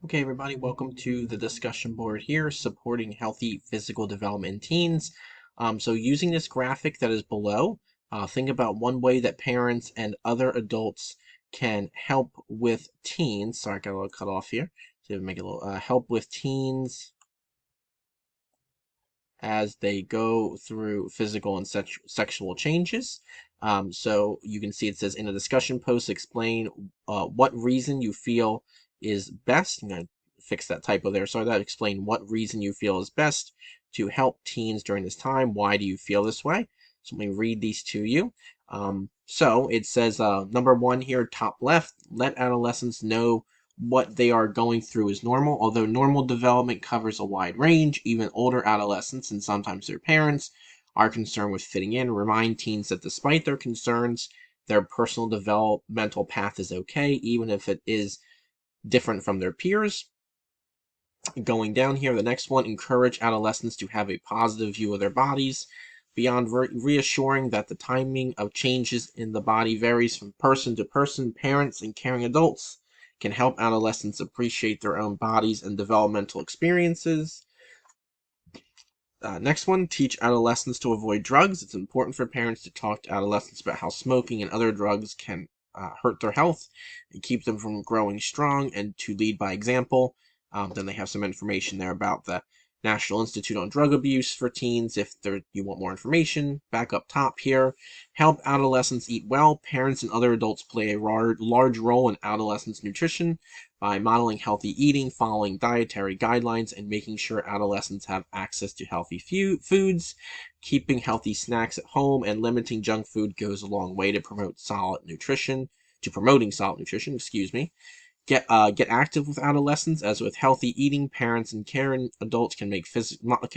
Okay, everybody, welcome to the discussion board here, supporting healthy physical development in teens. So using this graphic that is below, think about one way that parents and other adults can help with teens. Sorry, I got a little cut off here. To make it a little help with teens as they go through physical and sexual changes. So you can see it says in a discussion post, explain what reason you feel is best. I'm going to fix that typo there. So that explain what reason you feel is best to help teens during this time. Why do you feel this way? So let me read these to you. So it says number one here, top left, let adolescents know what they are going through is normal. Although normal development covers a wide range, even older adolescents and sometimes their parents are concerned with fitting in. Remind teens that despite their concerns, their personal developmental path is okay, even if it is different from their peers. Going down here, the next one, encourage adolescents to have a positive view of their bodies. Beyond reassuring that the timing of changes in the body varies from person to person, parents and caring adults can help adolescents appreciate their own bodies and developmental experiences. Next one, teach adolescents to avoid drugs. It's important for parents to talk to adolescents about how smoking and other drugs can hurt their health and keep them from growing strong, and to lead by example. Then they have some information there about the National Institute on Drug Abuse for teens if you want more information. Back up top here, help adolescents eat well. Parents and other adults play a large role in adolescents' nutrition by modeling healthy eating, following dietary guidelines, and making sure adolescents have access to healthy foods. Keeping healthy snacks at home and limiting junk food goes a long way to promoting solid nutrition. Excuse me. Get active with adolescents. As with healthy eating, parents and caring adults can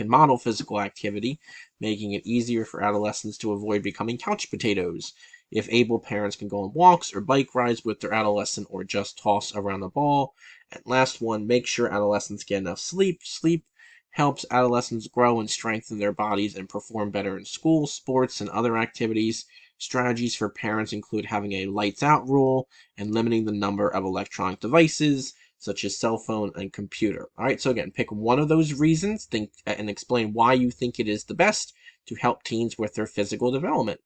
model physical activity, making it easier for adolescents to avoid becoming couch potatoes. If able, parents can go on walks or bike rides with their adolescent or just toss around the ball. And last one, make sure adolescents get enough sleep. Sleep helps adolescents grow and strengthen their bodies and perform better in school, sports, and other activities. Strategies for parents include having a lights out rule and limiting the number of electronic devices such as cell phone and computer. All right, so again, pick one of those reasons, think and explain why you think it is the best to help teens with their physical development.